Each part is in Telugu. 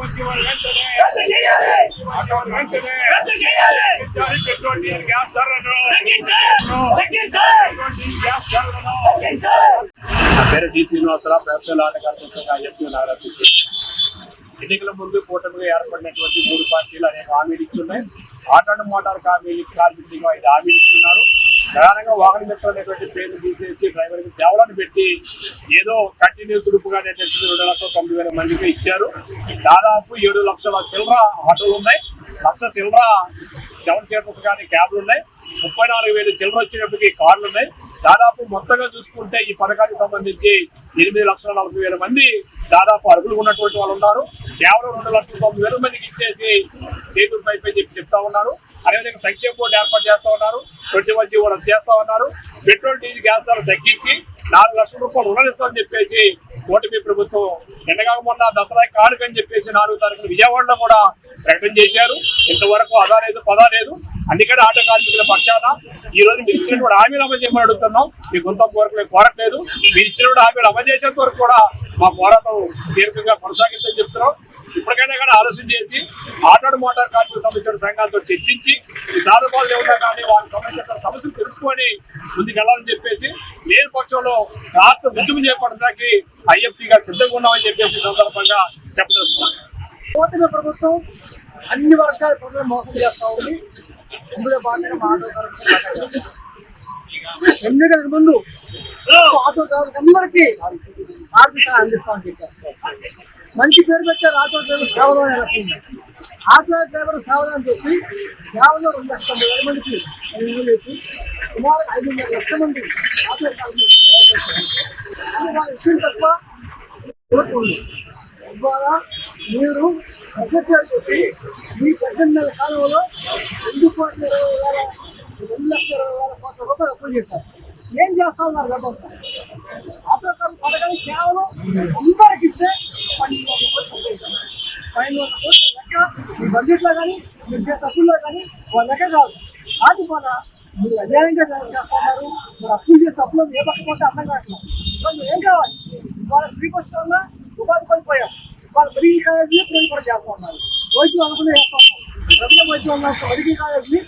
పేరు డి శ్రీనివాసరావు, వ్యవసాయ ఆటగారి సంఘం ఐఎఫ్టీ నగరాధ్యక్షుడు. ఎన్నికల ముందు కూటమిగా ఏర్పడినటువంటి 3 పార్టీలు అనేక హామీలు ఇచ్చున్నాయి. ఆటో మోటార్ కార్మికులకు 5 హామీలు ఇస్తున్నారు. ప్రధానంగా వాహన మిత్రులు అనేటువంటి పేర్లు తీసేసి డ్రైవర్కి సేవలను పెట్టి ఏదో కంటిన్యూ తుడుపుగా 2,90,000 మందికి ఇచ్చారు. దాదాపు 7 లక్షల చిల్లర ఆటోలు ఉన్నాయి, 1 లక్ష చిల్లర 7 సీటర్స్ కానీ క్యాబ్లు ఉన్నాయి, 34,000 చిల్లర వచ్చినప్పటికీ కార్లు ఉన్నాయి. దాదాపు మొత్తంగా చూసుకుంటే ఈ పథకానికి సంబంధించి 8,40,000 మంది దాదాపు అర్హులు ఉన్నటువంటి వాళ్ళు ఉన్నారు. కేవలం 2,90,000 మందికి ఇచ్చేసి చేతులు పైపై చెప్తా ఉన్నారు. అదేవిధంగా సంక్షేమ బోర్డు ఏర్పాటు చేస్తా ఉన్నారు, 21 కూడా చేస్తా ఉన్నారు. పెట్రోల్ డీజిల్ గ్యాస్ ధర తగ్గించి 4 లక్షల రూపాయలు రుణాలు ఇస్తామని చెప్పేసి కూటమి ప్రభుత్వం నిన్నగా మొన్న దసరా కానుకని చెప్పేసి 4వ తారీఖున విజయవాడలో కూడా ప్రకటన చేశారు. ఇంతవరకు అదా లేదు పదా లేదు. అందుకని ఆటో కార్మికుల పక్షాన ఈ రోజు మీరు ఇచ్చినటువంటి హామీలు అమలు చేయమని అడుగుతున్నాం. మీ గుంతం కోరికలు కోరట్లేదు. మీరు ఇచ్చినటువంటి హామీలు అమలు చేసేంత వరకు కూడా మా పోరాటం దీర్ఘంగా కొనసాగించని చెప్తున్నాం. ఇప్పటికైనా కానీ ఆలోచన చేసి ఆటో మోటార్ కార్మికులకు సంబంధించిన సంఘాలతో చర్చించి ఈ సాధకాలు ఏమన్నా కానీ వారికి సంబంధించిన సమస్యలు తెలుసుకొని ముందుకు వెళ్ళాలని చెప్పేసి లేని పక్షంలో రాష్ట్ర ఉద్యమం చేపట్టడానికి ఐఎఫ్టీగా సిద్ధంగా ఉన్నామని చెప్పేసి సందర్భంగా చెప్పదలుచుకున్నాం. కూటమి ప్రభుత్వం అన్ని వర్గాల ప్రజలు మోసం చేస్తా ఉంది. ఇందులో భాగంగా మా ఆటో కార్మికులు ఎన్నికలకు ముందు ఆటో కార్మికులందరికీ ఆర్థిక సహాయం అందిస్తామని చెప్పారు. మంచి పేరు పెట్టారు ఆటో డ్రైవర్ సేవలు అని. ఆటో డ్రైవర్ సేవలు అని చెప్పి కేవలం 2,90,000 మందికి వేసి సుమారు 5,500 లక్షల మంది ఆటో కార్మికులు ఇచ్చిన తప్ప ఉంది. ద్వారా మీరు బడ్జెట్ చెప్పి మీ 18 నెలల కాలంలో 2,20,000 కోట్ల రూపాయలు అప్పులు చేశారు. ఏం చేస్తా ఉన్నారు గతంలో? ఆటో కార్మిక పథకాన్ని కేవలం అందరికి ఇస్తే 12,000 కోట్లు లెక్క మీ బడ్జెట్లో కానీ మీరు చేసే అప్పుల్లో కానీ వాళ్ళ లెక్క కాదు. వాటి వల్ల మీరు అన్యాయంగా చేస్తా ఉన్నారు. మీరు అప్పులు చేసే అప్పులు ఏ పక్కపోతే అర్థం కావట్లేదు. వాళ్ళు ఏం కావాలి? వాళ్ళ ఫ్రీ బస్ వల్ల ఉపాధి కోల్పోయాం. వాళ్ళు మెడికల్ కాలేజీని ప్రైవేట్ చేస్తూ ఉన్నారు. వైద్యం అనుకునే చేస్తూ ఉన్నారు. ప్రభుత్వ వైద్యం మెడికల్ కాలేజీని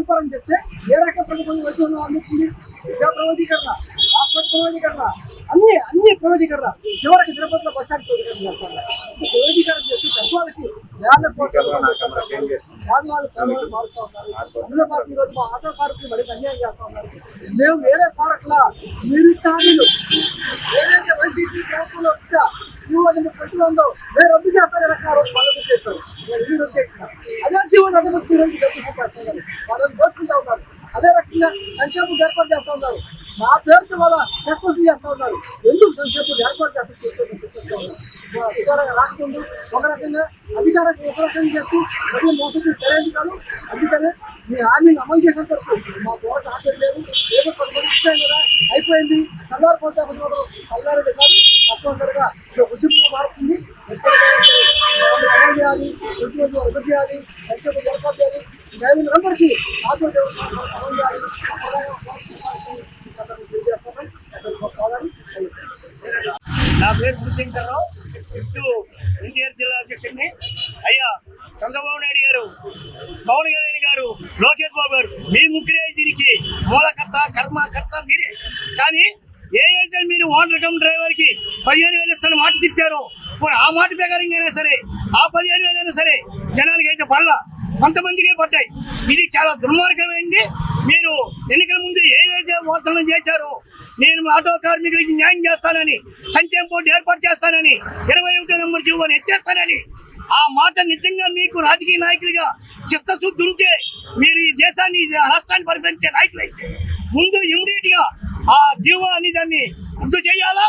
ప్రైవేట్ చేస్తే ఏ రకంగా ప్రభుత్వం వైద్యం అందించింది? విద్యా ప్రైవేటీకరణ, హాస్పిటల్ ప్రైవేటీకరణ, అన్ని ప్రైవేటీకరణ. చివరికి తిరుపతిలో బస్ స్టాండ్ ప్రైవేటీకరణ చేస్తా ఉన్నారు. ప్రైవేటీకరణ చేసి పెద్దవాళ్ళకి మారుస్తూ ఉన్నారు. అందులో పాటు ఈరోజు మా ఆటో కార్మికులు మరింత అన్యాయం చేస్తూ ఉన్నారు. మేము వేరే పార్ట్ల మీరు హామీలు ఏదైతే వైసీపీ ప్రభుత్వంలో ఉందో నేను రద్దు చేస్తానే రకాల వాళ్ళకి చేస్తారు. నేను రద్దు చేస్తున్నా అదే జీవన అభివృద్ధి చేస్తున్నారు. వాళ్ళని దోచుకుంటూ ఉన్నారు. అదే రకంగా సంక్షేమం ఏర్పాటు చేస్తూ ఉన్నారు. నా పేరుతో వాళ్ళ సస్పెండ్ చేస్తూ ఉన్నారు. ఎందుకు సంక్షేమం ఏర్పాటు చేస్తూ ఉన్నారు? రాష్ట్రంలో ఒక రకంగా అధికారాన్ని ఒక రకంగా చేస్తూ ప్రజలు మోసం సరైనది కాదు. అందుకనే మీ హామీని అమలు చేసేంత వరకు మా పోరాటం ఆపేది లేదు. ఏదో కొంతమంది ఇచ్చాం కదా అయిపోయింది చల్లారిపోతే చల్లారేది కాదు. తప్పనిసరిగా ఉద్యమంగా మారుతుంది. అమలు చేయాలి, ఉద్యోగం చేయాలి, సంక్షేమం ఏర్పాటు చేయాలి. డ్రైవర్లందరికీ ఆటో అమలు చేయాలి. నా పేరు గురుశంకర్రావు, ఎన్టీఆర్ జిల్లా అధ్యక్షుడిని. అయ్యా చంద్రబాబు నాయుడు గారు, పవన్ కళ్యాణ్ గారు, లోకేష్ బాబు గారు, మీ ముగ్గురే దీనికి మూలకర్త కర్మకర్త మీరే. కానీ ఏదైతే మీరు ఓనర్ కమ్ డ్రైవర్ కి 15,000 ఇస్తాను మాట తిప్పారో ఆ మాట ప్రకారంగా అయినా సరే ఆ 15,000 అయినా సరే జనానికి అయితే పడలా, కొంతమందికే పడ్డాయి. ఇది చాలా దుర్మార్గమైంది. మీరు ఎన్నికల ముందు ఏదైతే వాగ్దానం చేశారో నేను ఆటో కార్మికులకి న్యాయం చేస్తానని, సంక్షేమ బోర్డు ఏర్పాటు చేస్తానని, 21వ నెంబర్ జీవోని ఎత్తేస్తానని ఆ మాట నిజంగా మీకు రాజకీయ నాయకులుగా చిత్తశుద్ధి ఉంటే మీరు ఈ దేశాన్ని రాష్ట్రాన్ని పరిపాలించే నాయకులైతే ముందు ఇమ్మీడియట్ గా ఆ జీవో అని దాన్ని రద్దు చేయాలా,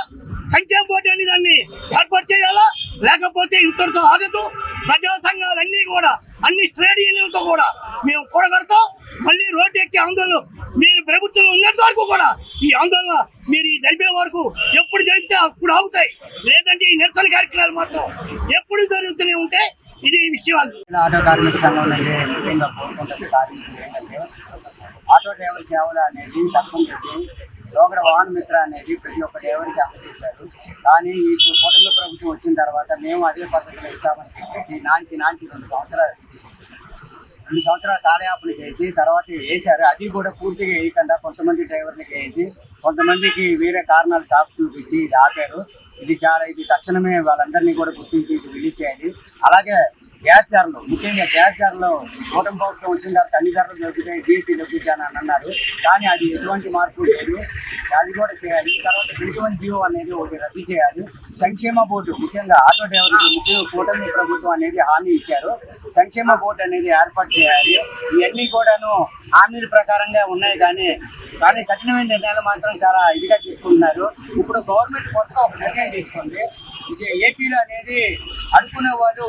సంక్షేమ బోర్డు అని దాన్ని ఏర్పాటు చేయాలా. లేకపోతే ఇంతటితో ఆగదు. ప్రజా సంఘాలన్నీ కూడా అన్ని ట్రేడ్ యూనియన్లతో కూడా మేము కూడగడతాం. మళ్ళీ రోడ్డు ఎక్కి ఆందోళన మీరు ప్రభుత్వం ఉన్నంత వరకు కూడా ఈ ఆందోళన మీరు జరిపే వరకు ఎప్పుడు జరిపితే అప్పుడు అవుతాయి. లేదంటే ఈ నిరసన కార్యక్రమాలు మాత్రం ఎప్పుడు జరుగుతూనే ఉంటే ఇది విషయం. ఆటో కార్మిక సంఘం నుంచి ముఖ్యంగా కోరుకుంటుంది కార్మికులు ఏంటంటే ఆటో డ్రైవర్ సేవలు అనేది తప్పని చెప్పి లోగడ వాహన మిత్ర అనేది ప్రతి ఒక్క డ్రైవర్కి అందజేశారు. కానీ ఇప్పుడు కూటమి ప్రభుత్వం వచ్చిన తర్వాత మేము అదే పద్ధతిలో ఇస్తామని చెప్పేసి నాంచి 2 సంవత్సరాల కాలయాపన చేసి తర్వాత వేశారు. అది కూడా పూర్తిగా వేయకుండా కొంతమంది డ్రైవర్లకి వేసి కొంతమందికి వేరే కారణాలు సాకు చూపించి ఇది ఆపారు. ఇది తక్షణమే వాళ్ళందరినీ కూడా గుర్తించి ఇది రిలీజ్ చేయాలి. అలాగే గ్యాస్ ధరలు, ముఖ్యంగా గ్యాస్ ధరలు కూటమి ప్రభుత్వం వచ్చిన తర్వాత అన్ని ధరలు దొరుకుతాయి, జీఎస్టీ దొరుకుతాయని అన్నారు. కానీ అది ఎటువంటి మార్పు లేదు, అది కూడా చేయాలి. తర్వాత 21 జీవో అనేది ఒకటి రద్దు చేయాలి. సంక్షేమ బోర్డు, ముఖ్యంగా ఆటో డ్రైవర్కి ముఖ్యంగా కూటమి ప్రభుత్వం అనేది హామీ ఇచ్చారు. సంక్షేమ బోర్డు అనేది ఏర్పాటు చేయాలి. ఇవన్నీ కూడాను హామీల ప్రకారంగా ఉన్నాయి. కానీ కఠినమైన నిర్ణయాలు మాత్రం చాలా ఇదిగా తీసుకుంటున్నారు. ఇప్పుడు గవర్నమెంట్ కొత్తగా ఒక నిర్ణయం తీసుకుంది. ఇది ఏపీలో అనేది అడుకునే వాళ్ళు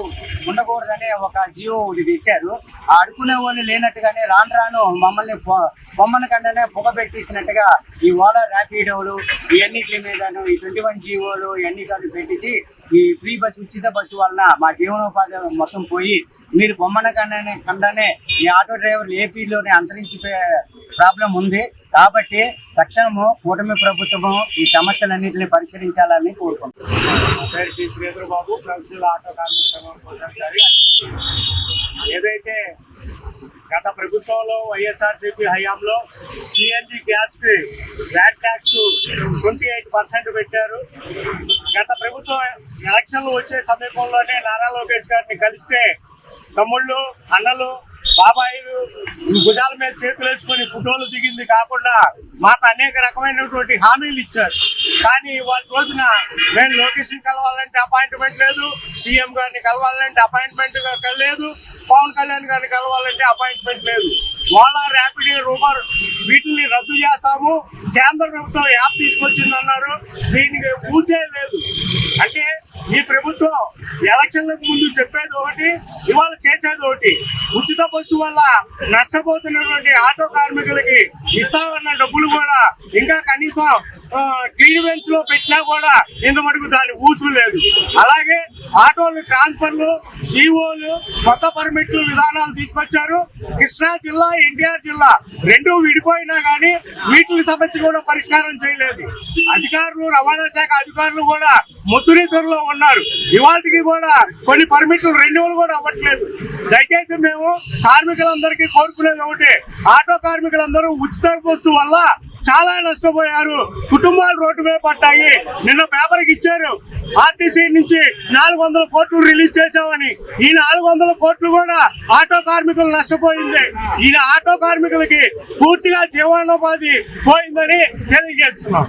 ఉండకూడదనే ఒక జీవో ఇది ఇచ్చారు. ఆ అడుకునే వాళ్ళు లేనట్టుగానే రాను మమ్మల్ని బొమ్మల కన్నానే పొగ పెట్టేసినట్టుగా ఈ ఓలా ర్యాపిడోలు ఇవన్నిటి మీదను ఈ 21 జీవోలు ఇవన్నీ కానీ పెట్టించి ఈ ఫ్రీ బస్సు, ఉచిత బస్సు వలన మా జీవనోపాధి మొత్తం పోయి మీరు బొమ్మల కన్నానే ఈ ఆటో డ్రైవర్లు ఏపీలోనే అంతరించిపోయే ప్రాబ్లం ఉంది. కాబట్టి తక్షణము కూటమి ప్రభుత్వము ఈ సమస్యలన్నింటినీ పరిష్కరించాలని కోరుకుంటున్నాం. నా పేరు T. Sridhar Babu, professional auto కార్మిక సంఘం కోశాధికారి. ఏదైతే గత ప్రభుత్వంలో వైఎస్ఆర్సీపీ హయాంలో సిఎన్జి గ్యాస్కి వ్యాట్ ట్యాక్స్ 28% పెట్టారు. గత ప్రభుత్వం ఎలక్షన్లు వచ్చే సమీపంలోనే నారా లోకేష్ గారిని కలిస్తే తమ్ముళ్ళు, అన్నలు, బాబాయిలు భుజాల మీద చేతులు వేసుకొని ఫోటోలు దిగింది కాకుండా మాకు అనేక రకమైనటువంటి హామీలు ఇచ్చారు. కానీ వాళ్ళ రోజున మేము లోకేష్ని కలవాలంటే అపాయింట్మెంట్ లేదు, సీఎం గారిని కలవాలంటే అపాయింట్మెంట్ లేదు, పవన్ కళ్యాణ్ గారిని కలవాలంటే అపాయింట్మెంట్ లేదు. ఓలా, ర్యాపిడో, రూబర్ వీటిని రద్దు చేస్తాము, కేంద్ర ప్రభుత్వం యాప్ తీసుకొచ్చిందన్నారు. దీనికి ఊసే లేదు. అంటే ఈ ప్రభుత్వం ఎలక్షన్లకు ముందు చెప్పేది ఒకటి, ఇవాళ చేసేది ఒకటి. ఉచిత బస్సు వల్ల నష్టపోతున్నటువంటి ఆటో కార్మికులకి ఇస్తామన్న డబ్బులు కూడా ఇంకా కనీసం క్లియరెన్స్ లో పెట్టినా కూడా ఇంత మటుకు దాని ఊసు లేదు. అలాగే ఆటోలు ట్రాన్స్ఫర్లు, జీవోలు, కొత్త పర్మిట్లు విధానాలు తీసుకొచ్చారు. కృష్ణా జిల్లా, ఎన్టీఆర్ జిల్లా రెండు విడిపోయినా కానీ వీటి సమస్య కూడా పరిష్కారం చేయలేదు. అధికారులు, రవాణా శాఖ అధికారులు కూడా ముద్దురిద్దరులో ఉన్నారు. ఇవాళకి కూడా కొన్ని పర్మిట్లు రెన్యువల్ కూడా అవ్వట్లేదు. దయచేసి మేము కార్మికులందరికీ కోరుకునేది ఒకటి, ఆటో కార్మికులందరూ ఉచిత బస్సు వల్ల చాలా నష్టపోయారు. కుటుంబాలు రోడ్డు మీద పడ్డాయి. నిన్న పేపర్కి ఇచ్చారు, ఆర్టీసీ నుంచి 400 కోట్లు రిలీజ్ చేశామని. ఈ 400 కోట్లు కూడా ఆటో కార్మికులు నష్టపోయింది. ఈయన ఆటో కార్మికులకి పూర్తిగా జీవనోపాధి పోయిందని తెలియజేస్తున్నాం.